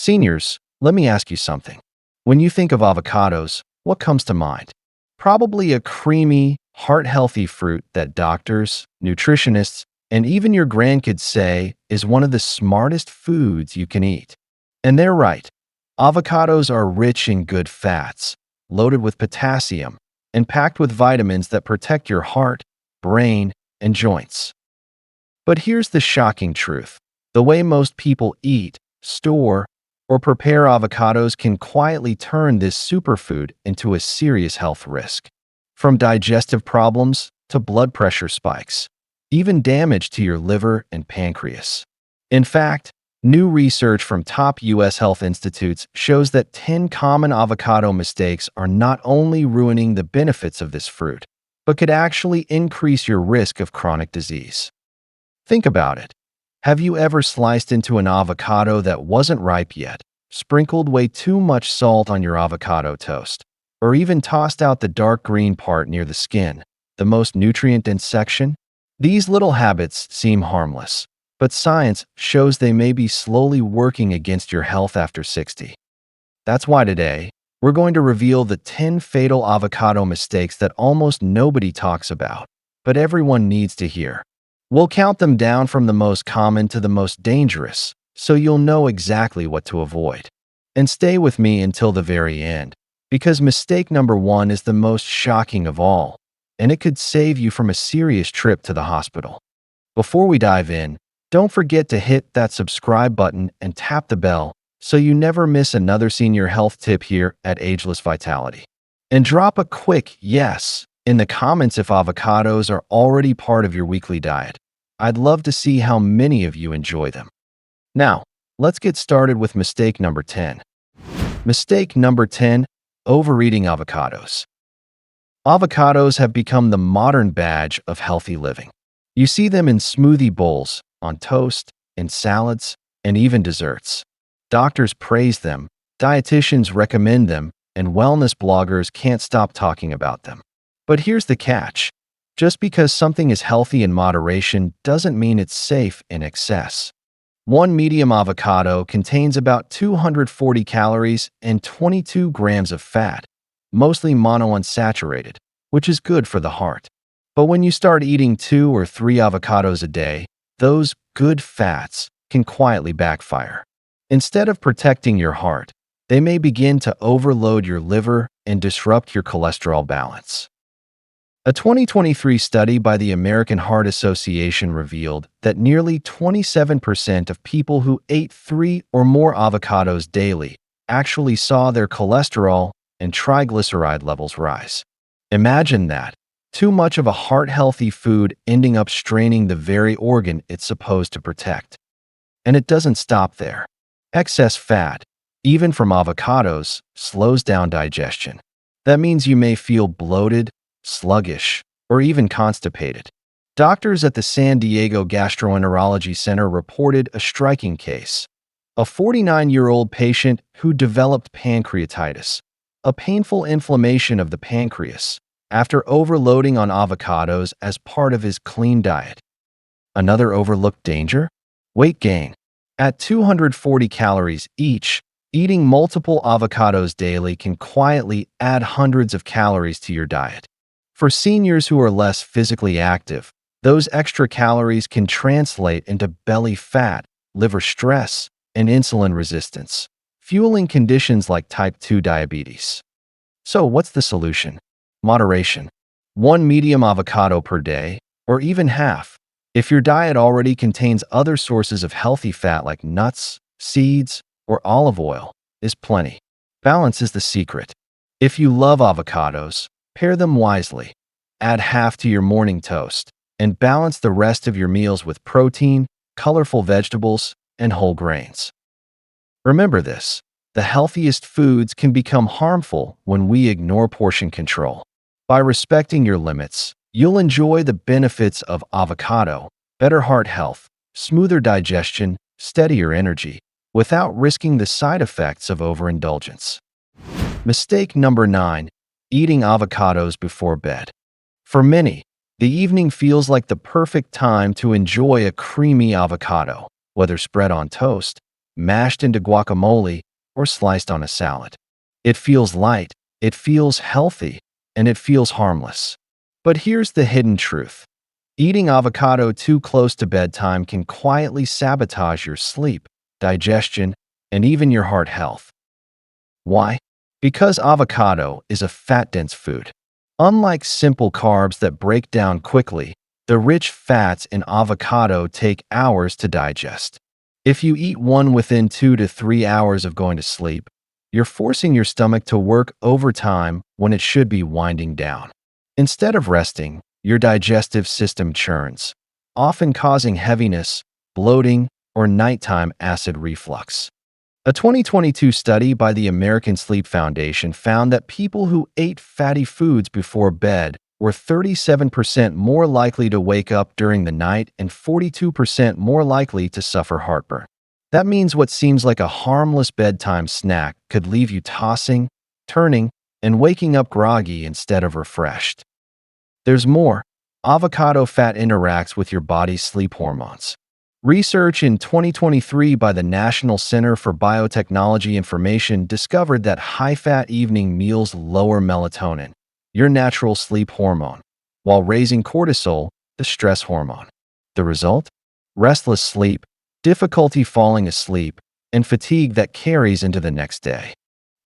Seniors, let me ask you something. When you think of avocados, what comes to mind? Probably a creamy, heart-healthy fruit that doctors, nutritionists, and even your grandkids say is one of the smartest foods you can eat. And they're right. Avocados are rich in good fats, loaded with potassium, and packed with vitamins that protect your heart, brain, and joints. But here's the shocking truth. The way most people eat, store, or prepare avocados can quietly turn this superfood into a serious health risk. From digestive problems to blood pressure spikes, even damage to your liver and pancreas. In fact, new research from top U.S. health institutes shows that 10 common avocado mistakes are not only ruining the benefits of this fruit, but could actually increase your risk of chronic disease. Think about it. Have you ever sliced into an avocado that wasn't ripe yet, sprinkled way too much salt on your avocado toast, or even tossed out the dark green part near the skin, the most nutrient-dense section? These little habits seem harmless, but science shows they may be slowly working against your health after 60. That's why today, we're going to reveal the 10 fatal avocado mistakes that almost nobody talks about, but everyone needs to hear. We'll count them down from the most common to the most dangerous, so you'll know exactly what to avoid. And stay with me until the very end, because mistake number 1 is the most shocking of all, and it could save you from a serious trip to the hospital. Before we dive in, don't forget to hit that subscribe button and tap the bell so you never miss another senior health tip here at Ageless Vitality. And drop a quick yes in the comments if avocados are already part of your weekly diet. I'd love to see how many of you enjoy them. Now, let's get started with mistake number 10. Mistake number 10, overeating avocados. Avocados have become the modern badge of healthy living. You see them in smoothie bowls, on toast, in salads, and even desserts. Doctors praise them, dietitians recommend them, and wellness bloggers can't stop talking about them. But here's the catch. Just because something is healthy in moderation doesn't mean it's safe in excess. One medium avocado contains about 240 calories and 22 grams of fat, mostly monounsaturated, which is good for the heart. But when you start eating 2 or 3 avocados a day, those good fats can quietly backfire. Instead of protecting your heart, they may begin to overload your liver and disrupt your cholesterol balance. A 2023 study by the American Heart Association revealed that nearly 27% of people who ate 3 or more avocados daily actually saw their cholesterol and triglyceride levels rise. Imagine that. Too much of a heart-healthy food ending up straining the very organ it's supposed to protect. And it doesn't stop there. Excess fat, even from avocados, slows down digestion. That means you may feel bloated, sluggish, or even constipated. Doctors at the San Diego Gastroenterology Center reported a striking case. A 49-year-old patient who developed pancreatitis, a painful inflammation of the pancreas, after overloading on avocados as part of his clean diet. Another overlooked danger? Weight gain. At 240 calories each, eating multiple avocados daily can quietly add hundreds of calories to your diet. For seniors who are less physically active, those extra calories can translate into belly fat, liver stress, and insulin resistance, fueling conditions like type 2 diabetes. So what's the solution? Moderation. 1 medium avocado per day, or even half, if your diet already contains other sources of healthy fat like nuts, seeds, or olive oil, is plenty. Balance is the secret. If you love avocados, pair them wisely. Add half to your morning toast, and balance the rest of your meals with protein, colorful vegetables, and whole grains. Remember this, the healthiest foods can become harmful when we ignore portion control. By respecting your limits, you'll enjoy the benefits of avocado, better heart health, smoother digestion, steadier energy, without risking the side effects of overindulgence. Mistake number 9, eating avocados before bed. For many, the evening feels like the perfect time to enjoy a creamy avocado, whether spread on toast, mashed into guacamole, or sliced on a salad. It feels light, it feels healthy, and it feels harmless. But here's the hidden truth. Eating avocado too close to bedtime can quietly sabotage your sleep, digestion, and even your heart health. Why? Because avocado is a fat-dense food. Unlike simple carbs that break down quickly, the rich fats in avocado take hours to digest. If you eat one within 2 to 3 hours of going to sleep, you're forcing your stomach to work overtime when it should be winding down. Instead of resting, your digestive system churns, often causing heaviness, bloating, or nighttime acid reflux. A 2022 study by the American Sleep Foundation found that people who ate fatty foods before bed were 37% more likely to wake up during the night and 42% more likely to suffer heartburn. That means what seems like a harmless bedtime snack could leave you tossing, turning, and waking up groggy instead of refreshed. There's more. Avocado fat interacts with your body's sleep hormones. Research in 2023 by the National Center for Biotechnology Information discovered that high-fat evening meals lower melatonin, your natural sleep hormone, while raising cortisol, the stress hormone. The result? Restless sleep, difficulty falling asleep, and fatigue that carries into the next day.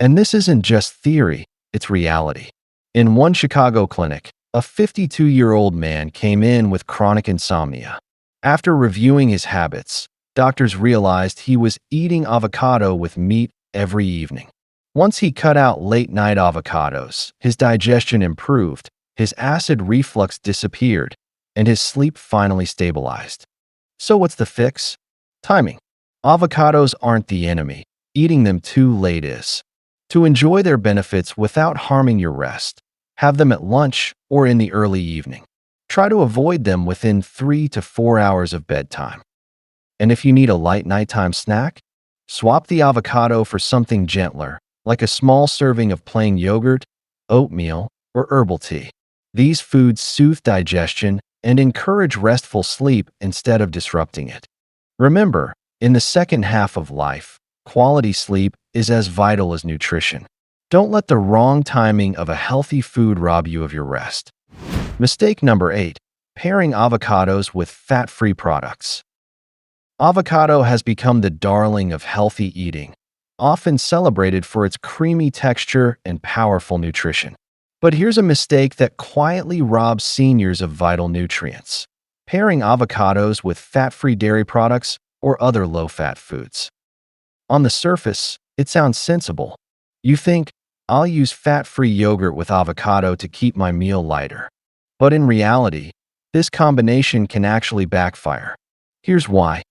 And this isn't just theory, it's reality. In one Chicago clinic, a 52-year-old man came in with chronic insomnia. After reviewing his habits, doctors realized he was eating avocado with meat every evening. Once he cut out late-night avocados, his digestion improved, his acid reflux disappeared, and his sleep finally stabilized. So what's the fix? Timing. Avocados aren't the enemy. Eating them too late is. To enjoy their benefits without harming your rest, have them at lunch or in the early evening. Try to avoid them within 3 to 4 hours of bedtime. And if you need a light nighttime snack, swap the avocado for something gentler, like a small serving of plain yogurt, oatmeal, or herbal tea. These foods soothe digestion and encourage restful sleep instead of disrupting it. Remember, in the second half of life, quality sleep is as vital as nutrition. Don't let the wrong timing of a healthy food rob you of your rest. Mistake number 8. Pairing avocados with fat-free products. Avocado has become the darling of healthy eating, often celebrated for its creamy texture and powerful nutrition. But here's a mistake that quietly robs seniors of vital nutrients: pairing avocados with fat-free dairy products or other low-fat foods. On the surface, it sounds sensible. You think, I'll use fat-free yogurt with avocado to keep my meal lighter. But in reality, this combination can actually backfire. Here's why.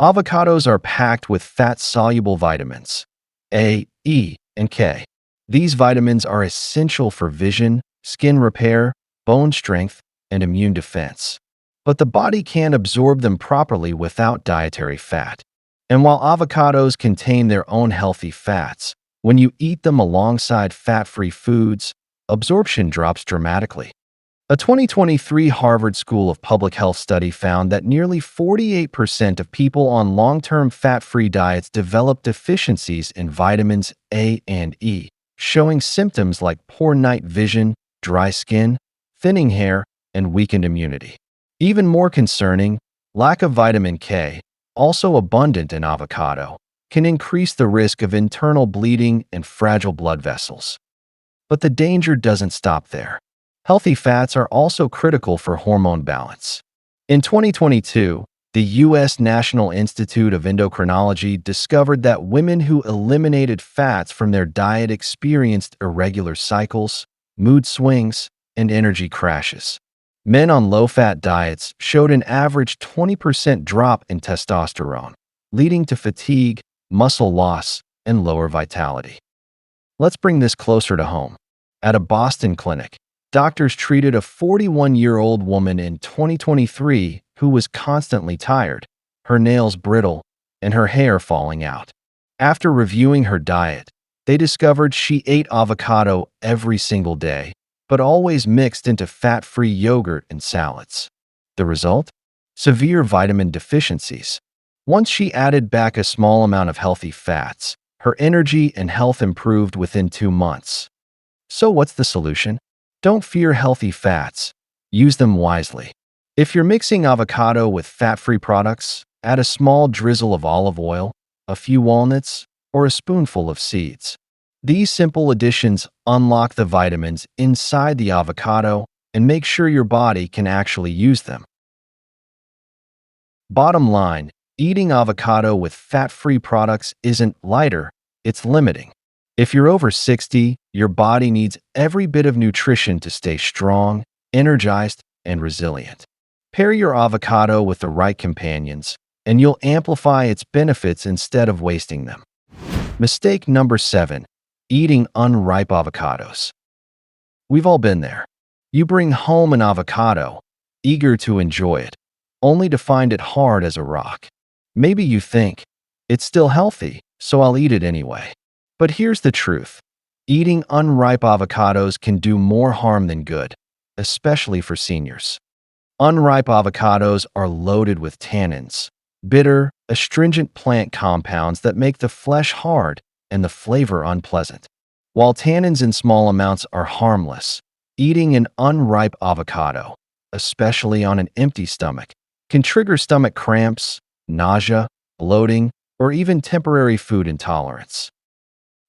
Avocados are packed with fat-soluble vitamins A, E, and K. These vitamins are essential for vision, skin repair, bone strength, and immune defense. But the body can't absorb them properly without dietary fat. And while avocados contain their own healthy fats, when you eat them alongside fat-free foods, absorption drops dramatically. A 2023 Harvard School of Public Health study found that nearly 48% of people on long-term fat-free diets develop deficiencies in vitamins A and E, showing symptoms like poor night vision, dry skin, thinning hair, and weakened immunity. Even more concerning, lack of vitamin K, also abundant in avocado, can increase the risk of internal bleeding and fragile blood vessels. But the danger doesn't stop there. Healthy fats are also critical for hormone balance. In 2022, the U.S. National Institute of Endocrinology discovered that women who eliminated fats from their diet experienced irregular cycles, mood swings, and energy crashes. Men on low-fat diets showed an average 20% drop in testosterone, leading to fatigue, muscle loss, and lower vitality. Let's bring this closer to home. At a Boston clinic, doctors treated a 41-year-old woman in 2023 who was constantly tired, her nails brittle, and her hair falling out. After reviewing her diet, they discovered she ate avocado every single day, but always mixed into fat-free yogurt and salads. The result? Severe vitamin deficiencies. Once she added back a small amount of healthy fats, her energy and health improved within 2 months. So what's the solution? Don't fear healthy fats. Use them wisely. If you're mixing avocado with fat-free products, add a small drizzle of olive oil, a few walnuts, or a spoonful of seeds. These simple additions unlock the vitamins inside the avocado and make sure your body can actually use them. Bottom line, eating avocado with fat-free products isn't lighter, it's limiting. If you're over 60, your body needs every bit of nutrition to stay strong, energized, and resilient. Pair your avocado with the right companions, and you'll amplify its benefits instead of wasting them. Mistake number 7. Eating unripe avocados. We've all been there. You bring home an avocado, eager to enjoy it, only to find it hard as a rock. Maybe you think, it's still healthy, so I'll eat it anyway. But here's the truth. Eating unripe avocados can do more harm than good, especially for seniors. Unripe avocados are loaded with tannins, bitter, astringent plant compounds that make the flesh hard and the flavor unpleasant. While tannins in small amounts are harmless, eating an unripe avocado, especially on an empty stomach, can trigger stomach cramps, nausea, bloating, or even temporary food intolerance.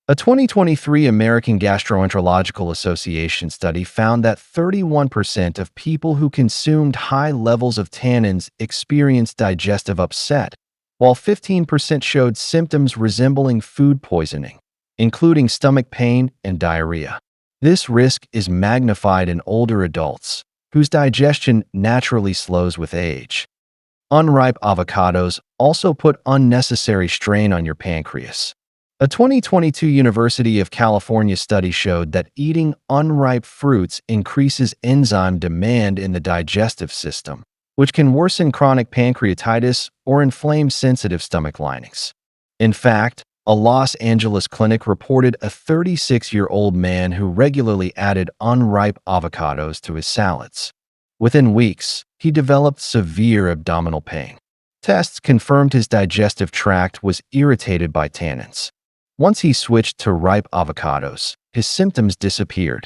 A 2023 American Gastroenterological Association study found that 31% of people who consumed high levels of tannins experienced digestive upset, while 15% showed symptoms resembling food poisoning, including stomach pain and diarrhea. This risk is magnified in older adults, whose digestion naturally slows with age. Unripe avocados also put unnecessary strain on your pancreas. A 2022 University of California study showed that eating unripe fruits increases enzyme demand in the digestive system, which can worsen chronic pancreatitis or inflame sensitive stomach linings. In fact, a Los Angeles clinic reported a 36-year-old man who regularly added unripe avocados to his salads. Within weeks, he developed severe abdominal pain. Tests confirmed his digestive tract was irritated by tannins. Once he switched to ripe avocados, his symptoms disappeared.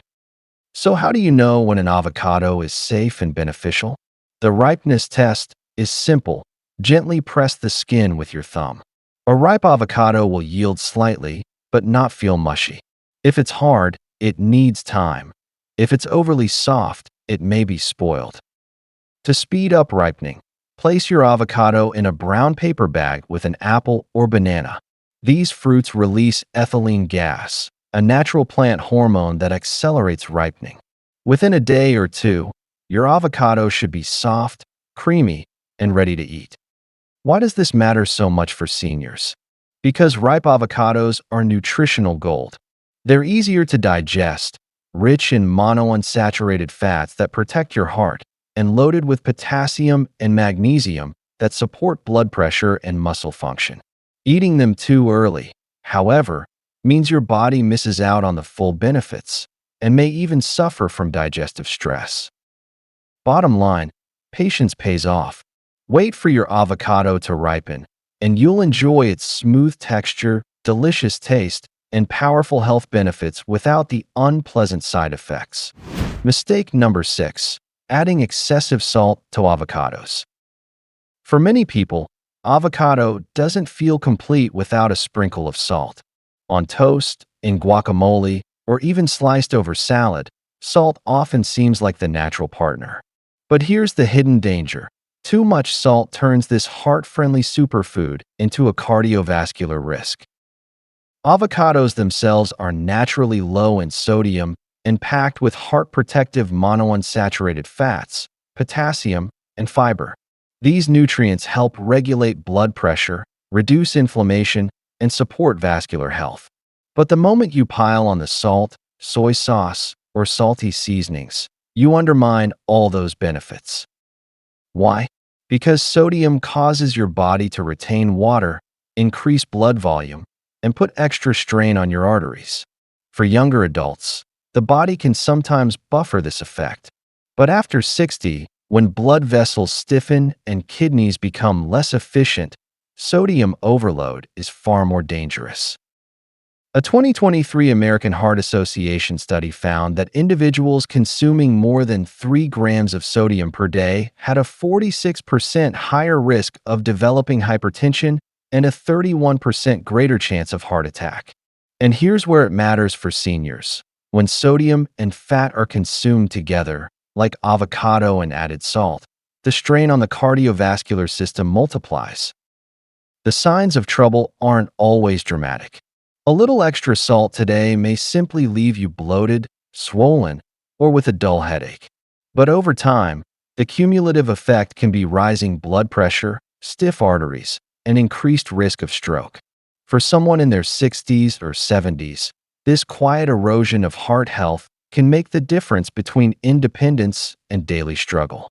So how do you know when an avocado is safe and beneficial? The ripeness test is simple. Gently press the skin with your thumb. A ripe avocado will yield slightly, but not feel mushy. If it's hard, it needs time. If it's overly soft, it may be spoiled. To speed up ripening, place your avocado in a brown paper bag with an apple or banana. These fruits release ethylene gas, a natural plant hormone that accelerates ripening. Within a day or two, your avocado should be soft, creamy, and ready to eat. Why does this matter so much for seniors? Because ripe avocados are nutritional gold. They're easier to digest, rich in monounsaturated fats that protect your heart, and loaded with potassium and magnesium that support blood pressure and muscle function. Eating them too early, however, means your body misses out on the full benefits and may even suffer from digestive stress. Bottom line, patience pays off. Wait for your avocado to ripen, and you'll enjoy its smooth texture, delicious taste, and powerful health benefits without the unpleasant side effects. Mistake number 6. Adding excessive salt to avocados. For many people, avocado doesn't feel complete without a sprinkle of salt. On toast, in guacamole, or even sliced over salad, salt often seems like the natural partner. But here's the hidden danger. Too much salt turns this heart-friendly superfood into a cardiovascular risk. Avocados themselves are naturally low in sodium and packed with heart-protective monounsaturated fats, potassium, and fiber. These nutrients help regulate blood pressure, reduce inflammation, and support vascular health. But the moment you pile on the salt, soy sauce, or salty seasonings, you undermine all those benefits. Why? Because sodium causes your body to retain water, increase blood volume, and put extra strain on your arteries. For younger adults, the body can sometimes buffer this effect. But after 60, when blood vessels stiffen and kidneys become less efficient, sodium overload is far more dangerous. A 2023 American Heart Association study found that individuals consuming more than 3 grams of sodium per day had a 46% higher risk of developing hypertension and a 31% greater chance of heart attack. And here's where it matters for seniors. When sodium and fat are consumed together, like avocado and added salt, the strain on the cardiovascular system multiplies. The signs of trouble aren't always dramatic. A little extra salt today may simply leave you bloated, swollen, or with a dull headache. But over time, the cumulative effect can be rising blood pressure, stiff arteries, and increased risk of stroke. For someone in their 60s or 70s, this quiet erosion of heart health can make the difference between independence and daily struggle.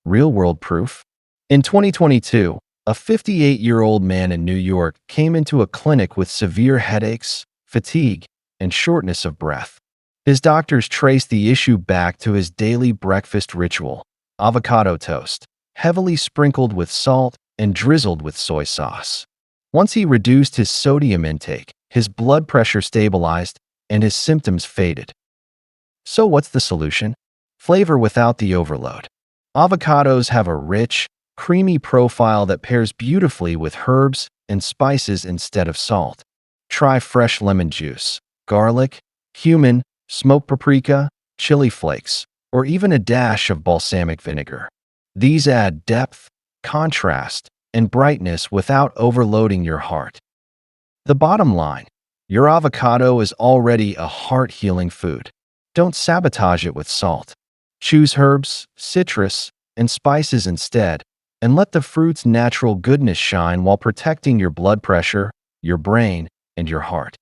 Real-world proof? In 2022, a 58-year-old man in New York came into a clinic with severe headaches, fatigue, and shortness of breath. His doctors traced the issue back to his daily breakfast ritual: avocado toast, heavily sprinkled with salt and drizzled with soy sauce. Once he reduced his sodium intake, his blood pressure stabilized and his symptoms faded. So what's the solution? Flavor without the overload. Avocados have a rich, creamy profile that pairs beautifully with herbs and spices instead of salt. Try fresh lemon juice, garlic, cumin, smoked paprika, chili flakes, or even a dash of balsamic vinegar. These add depth, contrast, and brightness without overloading your heart. The bottom line: your avocado is already a heart-healing food. Don't sabotage it with salt. Choose herbs, citrus, and spices instead, and let the fruit's natural goodness shine while protecting your blood pressure, your brain, and your heart.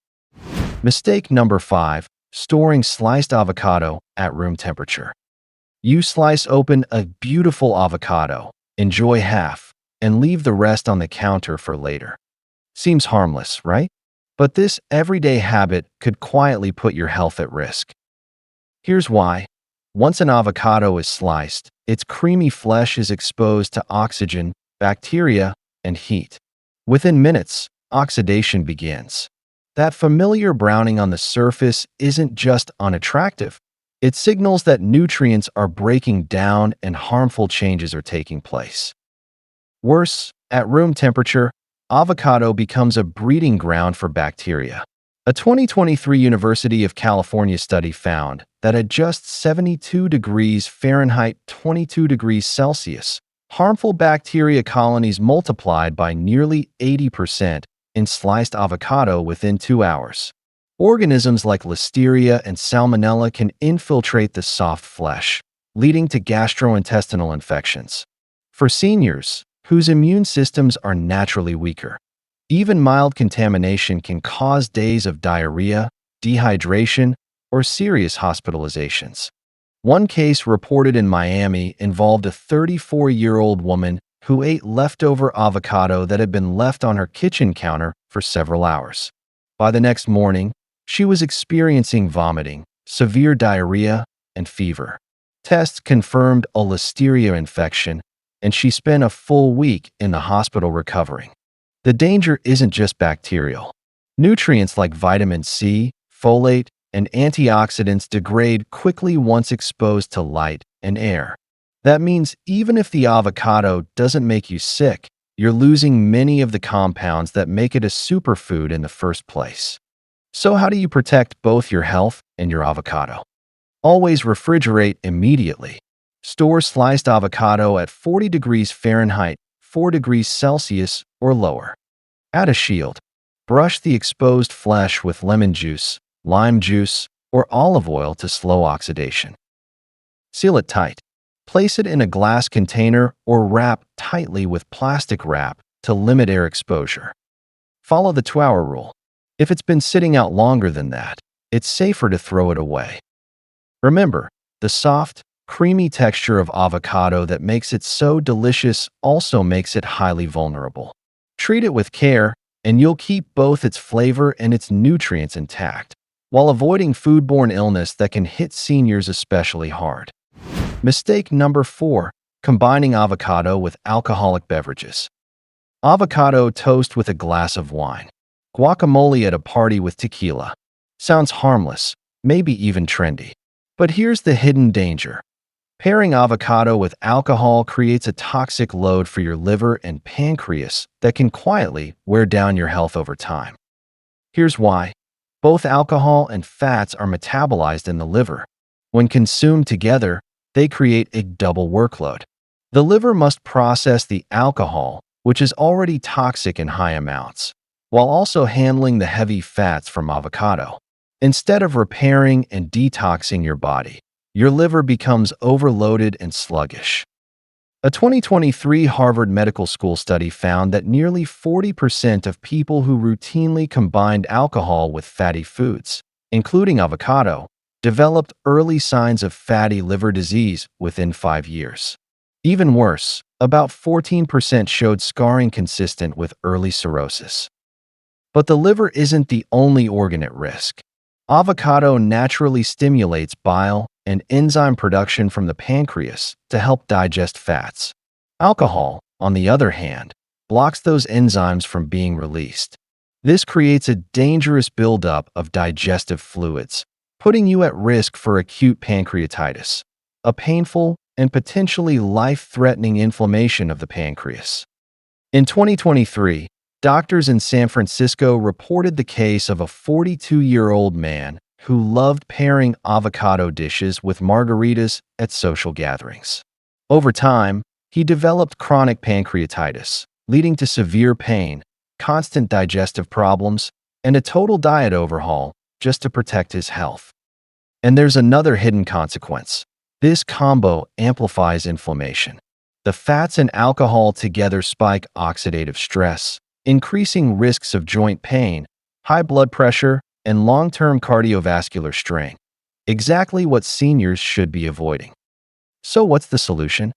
Mistake number 5: storing sliced avocado at room temperature. You slice open a beautiful avocado, enjoy half, and leave the rest on the counter for later. Seems harmless, right? But this everyday habit could quietly put your health at risk. Here's why. Once an avocado is sliced, its creamy flesh is exposed to oxygen, bacteria, and heat. Within minutes, oxidation begins. That familiar browning on the surface isn't just unattractive. It signals that nutrients are breaking down and harmful changes are taking place. Worse, at room temperature, avocado becomes a breeding ground for bacteria. A 2023 University of California study found that at just 72 degrees Fahrenheit, 22 degrees Celsius, harmful bacteria colonies multiplied by nearly 80% in sliced avocado within 2 hours. Organisms like Listeria and Salmonella can infiltrate the soft flesh, leading to gastrointestinal infections. For seniors, whose immune systems are naturally weaker, even mild contamination can cause days of diarrhea, dehydration, or serious hospitalizations. One case reported in Miami involved a 34-year-old woman who ate leftover avocado that had been left on her kitchen counter for several hours. By the next morning, she was experiencing vomiting, severe diarrhea, and fever. Tests confirmed a Listeria infection, and she spent a full week in the hospital recovering. The danger isn't just bacterial. Nutrients like vitamin C, folate, and antioxidants degrade quickly once exposed to light and air. That means even if the avocado doesn't make you sick, you're losing many of the compounds that make it a superfood in the first place. So how do you protect both your health and your avocado? Always refrigerate immediately. Store sliced avocado at 40 degrees Fahrenheit, 4 degrees Celsius, or lower. Add a shield. Brush the exposed flesh with lemon juice, lime juice, or olive oil to slow oxidation. Seal it tight. Place it in a glass container or wrap tightly with plastic wrap to limit air exposure. Follow the 2-hour rule. If it's been sitting out longer than that, it's safer to throw it away. Remember, the soft, creamy texture of avocado that makes it so delicious also makes it highly vulnerable. Treat it with care, and you'll keep both its flavor and its nutrients intact, while avoiding foodborne illness that can hit seniors especially hard. Mistake number 4: combining avocado with alcoholic beverages. Avocado toast with a glass of wine. Guacamole at a party with tequila. Sounds harmless, maybe even trendy. But here's the hidden danger. Pairing avocado with alcohol creates a toxic load for your liver and pancreas that can quietly wear down your health over time. Here's why. Both alcohol and fats are metabolized in the liver. When consumed together, they create a double workload. The liver must process the alcohol, which is already toxic in high amounts, while also handling the heavy fats from avocado. Instead of repairing and detoxing your body, your liver becomes overloaded and sluggish. A 2023 Harvard Medical School study found that nearly 40% of people who routinely combined alcohol with fatty foods, including avocado, developed early signs of fatty liver disease within 5 years. Even worse, about 14% showed scarring consistent with early cirrhosis. But the liver isn't the only organ at risk. Avocado naturally stimulates bile and enzyme production from the pancreas to help digest fats. Alcohol, on the other hand, blocks those enzymes from being released. This creates a dangerous buildup of digestive fluids, putting you at risk for acute pancreatitis, a painful and potentially life-threatening inflammation of the pancreas. In 2023, doctors in San Francisco reported the case of a 42-year-old man who loved pairing avocado dishes with margaritas at social gatherings. Over time, he developed chronic pancreatitis, leading to severe pain, constant digestive problems, and a total diet overhaul just to protect his health. And there's another hidden consequence. This combo amplifies inflammation. The fats and alcohol together spike oxidative stress, increasing risks of joint pain, high blood pressure, and long-term cardiovascular strain. Exactly what seniors should be avoiding. So what's the solution?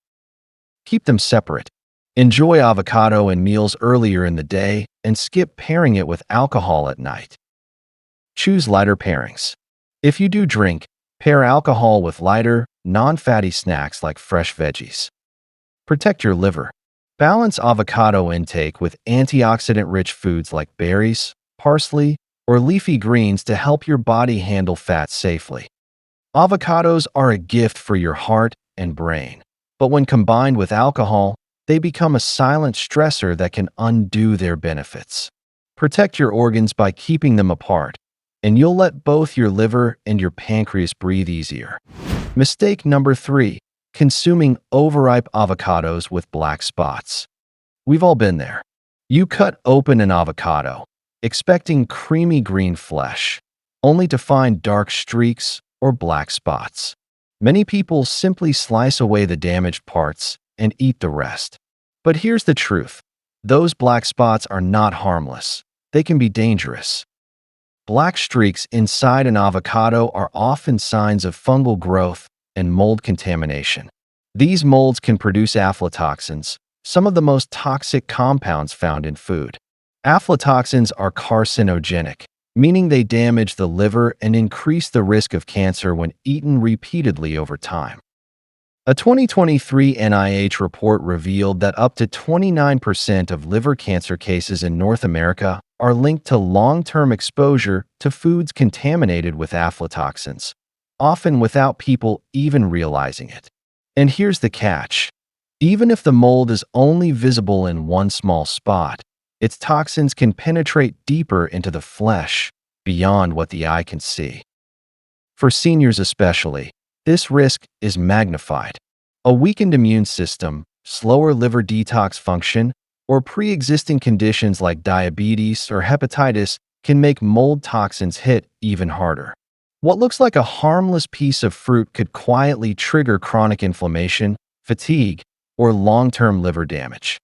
Keep them separate. Enjoy avocado in meals earlier in the day and skip pairing it with alcohol at night. Choose lighter pairings. If you do drink, pair alcohol with lighter, non-fatty snacks like fresh veggies. Protect your liver. Balance avocado intake with antioxidant-rich foods like berries, parsley, or leafy greens to help your body handle fat safely. Avocados are a gift for your heart and brain, but when combined with alcohol, they become a silent stressor that can undo their benefits. Protect your organs by keeping them apart, and you'll let both your liver and your pancreas breathe easier. Mistake number 3. Consuming overripe avocados with black spots. We've all been there. You cut open an avocado, expecting creamy green flesh, only to find dark streaks or black spots. Many people simply slice away the damaged parts and eat the rest. But here's the truth. Those black spots are not harmless. They can be dangerous. Black streaks inside an avocado are often signs of fungal growth and mold contamination. These molds can produce aflatoxins, some of the most toxic compounds found in food. Aflatoxins are carcinogenic, meaning they damage the liver and increase the risk of cancer when eaten repeatedly over time. A 2023 NIH report revealed that up to 29% of liver cancer cases in North America are linked to long-term exposure to foods contaminated with aflatoxins, often without people even realizing it. And here's the catch. Even if the mold is only visible in one small spot, its toxins can penetrate deeper into the flesh, beyond what the eye can see. For seniors especially, this risk is magnified. A weakened immune system, slower liver detox function, or pre-existing conditions like diabetes or hepatitis can make mold toxins hit even harder. What looks like a harmless piece of fruit could quietly trigger chronic inflammation, fatigue, or long-term liver damage.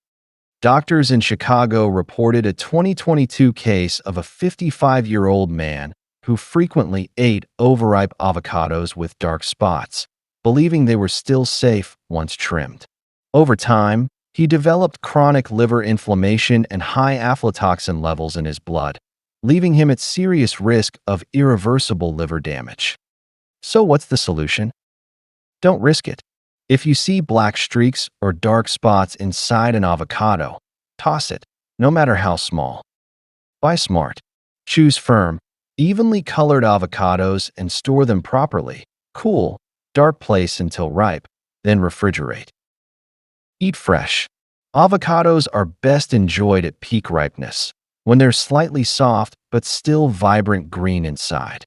Doctors in Chicago reported a 2022 case of a 55-year-old man who frequently ate overripe avocados with dark spots, believing they were still safe once trimmed. Over time, he developed chronic liver inflammation and high aflatoxin levels in his blood, leaving him at serious risk of irreversible liver damage. So what's the solution? Don't risk it. If you see black streaks or dark spots inside an avocado, Toss it, no matter how small. Buy smart. Choose firm, evenly colored avocados and store them properly. Cool, dark place until ripe, then refrigerate. Eat fresh. Avocados are best enjoyed at peak ripeness, when they're slightly soft but still vibrant green inside.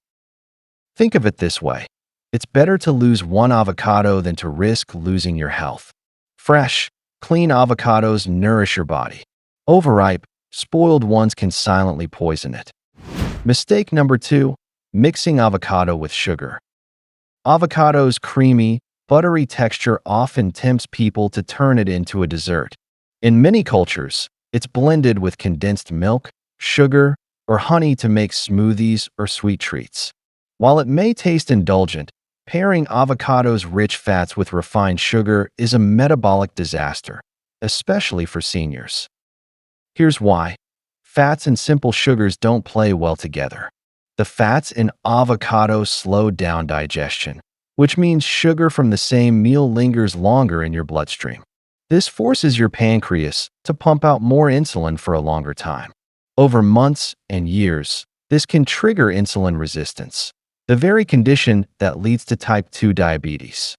Think of it this way. It's better to lose one avocado than to risk losing your health. Fresh, clean avocados nourish your body. Overripe, spoiled ones can silently poison it. Mistake number 2, mixing avocado with sugar. Avocado's creamy, buttery texture often tempts people to turn it into a dessert. In many cultures, it's blended with condensed milk, sugar, or honey to make smoothies or sweet treats. While it may taste indulgent, pairing avocado's rich fats with refined sugar is a metabolic disaster, especially for seniors. Here's why. Fats and simple sugars don't play well together. The fats in avocado slow down digestion, which means sugar from the same meal lingers longer in your bloodstream. This forces your pancreas to pump out more insulin for a longer time. Over months and years, this can trigger insulin resistance, the very condition that leads to type 2 diabetes.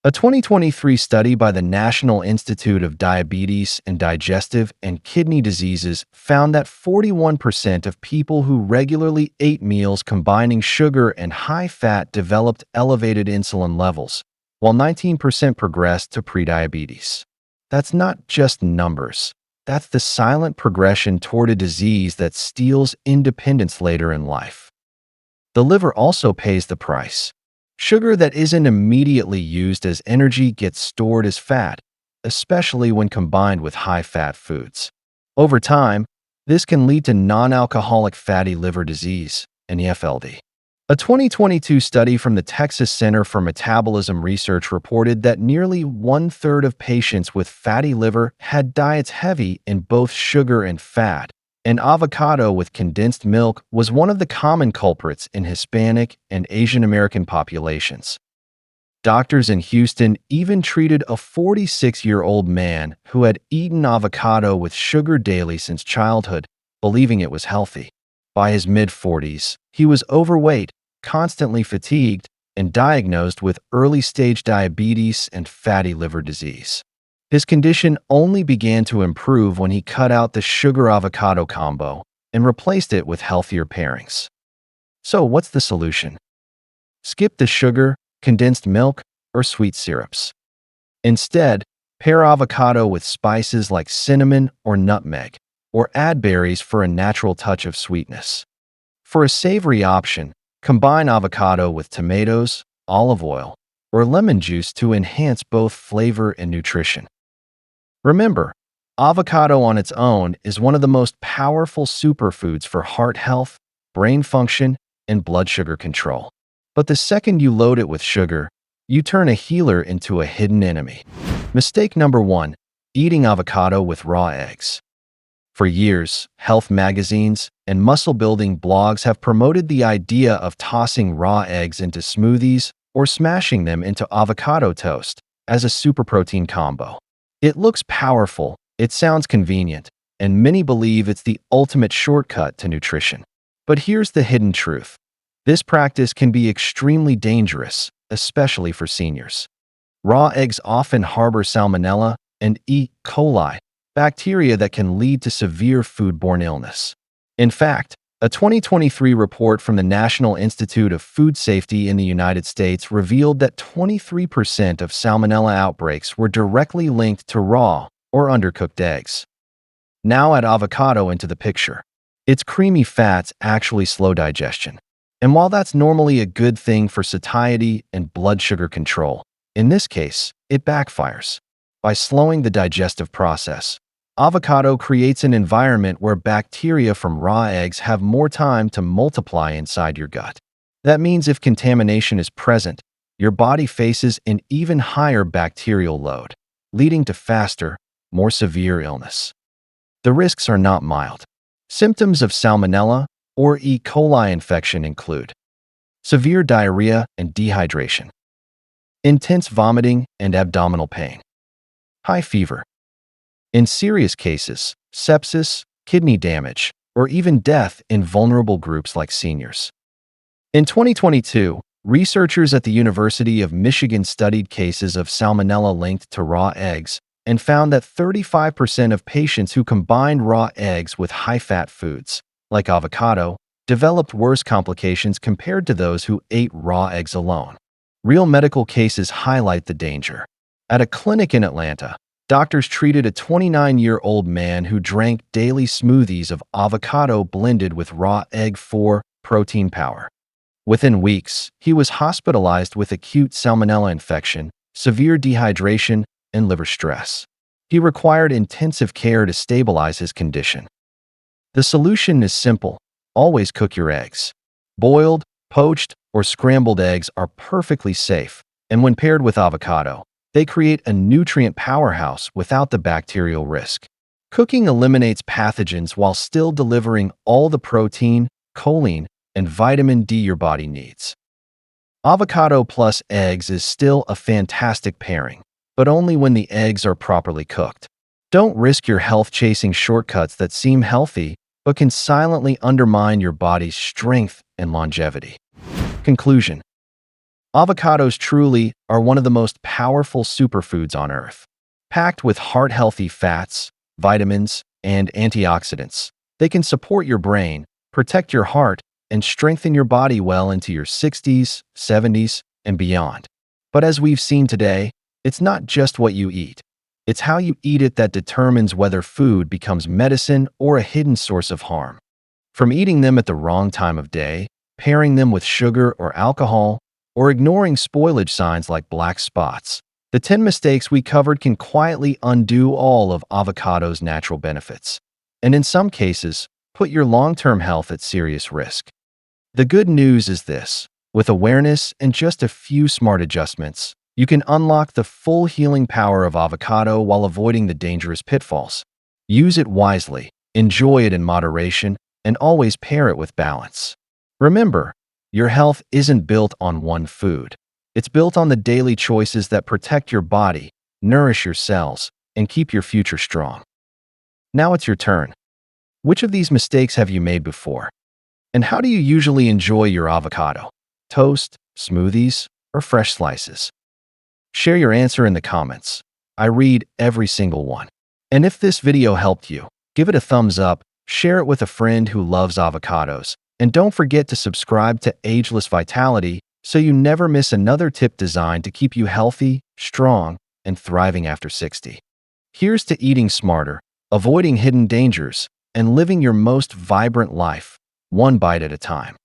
A 2023 study by the National Institute of Diabetes and Digestive and Kidney Diseases found that 41% of people who regularly ate meals combining sugar and high fat developed elevated insulin levels, while 19% progressed to prediabetes. That's not just numbers. That's the silent progression toward a disease that steals independence later in life. The liver also pays the price. Sugar that isn't immediately used as energy gets stored as fat, especially when combined with high-fat foods. Over time, this can lead to non-alcoholic fatty liver disease, NAFLD. A 2022 study from the Texas Center for Metabolism Research reported that nearly one-third of patients with fatty liver had diets heavy in both sugar and fat, and avocado with condensed milk was one of the common culprits in Hispanic and Asian American populations. Doctors in Houston even treated a 46-year-old man who had eaten avocado with sugar daily since childhood, believing it was healthy. By his mid-40s, he was overweight, constantly fatigued, and diagnosed with early-stage diabetes and fatty liver disease. His condition only began to improve when he cut out the sugar-avocado combo and replaced it with healthier pairings. So what's the solution? Skip the sugar, condensed milk, or sweet syrups. Instead, pair avocado with spices like cinnamon or nutmeg, or add berries for a natural touch of sweetness. For a savory option, combine avocado with tomatoes, olive oil, or lemon juice to enhance both flavor and nutrition. Remember, avocado on its own is one of the most powerful superfoods for heart health, brain function, and blood sugar control. But the second you load it with sugar, you turn a healer into a hidden enemy. Mistake number 1, eating avocado with raw eggs. For years, health magazines and muscle-building blogs have promoted the idea of tossing raw eggs into smoothies or smashing them into avocado toast as a super protein combo. It looks powerful, it sounds convenient, and many believe it's the ultimate shortcut to nutrition. But here's the hidden truth. This practice can be extremely dangerous, especially for seniors. Raw eggs often harbor salmonella and E. coli, bacteria that can lead to severe foodborne illness. In fact, a 2023 report from the National Institute of Food Safety in the United States revealed that 23% of salmonella outbreaks were directly linked to raw or undercooked eggs. Now add avocado into the picture. Its creamy fats actually slow digestion. And while that's normally a good thing for satiety and blood sugar control, in this case, it backfires. By slowing the digestive process, avocado creates an environment where bacteria from raw eggs have more time to multiply inside your gut. That means if contamination is present, your body faces an even higher bacterial load, leading to faster, more severe illness. The risks are not mild. Symptoms of salmonella or E. coli infection include severe diarrhea and dehydration, intense vomiting and abdominal pain, high fever, In serious cases, sepsis, kidney damage, or even death in vulnerable groups like seniors. In 2022, researchers at the University of Michigan studied cases of salmonella linked to raw eggs and found that 35% of patients who combined raw eggs with high-fat foods, like avocado, developed worse complications compared to those who ate raw eggs alone. Real medical cases highlight the danger. At a clinic in Atlanta, doctors treated a 29-year-old man who drank daily smoothies of avocado blended with raw egg for protein power. Within weeks, he was hospitalized with acute salmonella infection, severe dehydration, and liver stress. He required intensive care to stabilize his condition. The solution is simple. Always cook your eggs. Boiled, poached, or scrambled eggs are perfectly safe, and when paired with avocado, they create a nutrient powerhouse without the bacterial risk. Cooking eliminates pathogens while still delivering all the protein, choline, and vitamin D your body needs. Avocado plus eggs is still a fantastic pairing, but only when the eggs are properly cooked. Don't risk your health chasing shortcuts that seem healthy but can silently undermine your body's strength and longevity. Conclusion: avocados truly are one of the most powerful superfoods on Earth. Packed with heart-healthy fats, vitamins, and antioxidants, they can support your brain, protect your heart, and strengthen your body well into your 60s, 70s, and beyond. But as we've seen today, it's not just what you eat. It's how you eat it that determines whether food becomes medicine or a hidden source of harm. From eating them at the wrong time of day, pairing them with sugar or alcohol, or ignoring spoilage signs like black spots, the 10 mistakes we covered can quietly undo all of avocado's natural benefits, and in some cases, put your long-term health at serious risk. The good news is this: with awareness and just a few smart adjustments, you can unlock the full healing power of avocado while avoiding the dangerous pitfalls. Use it wisely, enjoy it in moderation, and always pair it with balance. Remember, your health isn't built on one food. It's built on the daily choices that protect your body, nourish your cells, and keep your future strong. Now it's your turn. Which of these mistakes have you made before? And how do you usually enjoy your avocado? Toast, smoothies, or fresh slices? Share your answer in the comments. I read every single one. And if this video helped you, give it a thumbs up, share it with a friend who loves avocados, and don't forget to subscribe to Ageless Vitality so you never miss another tip designed to keep you healthy, strong, and thriving after 60. Here's to eating smarter, avoiding hidden dangers, and living your most vibrant life, one bite at a time.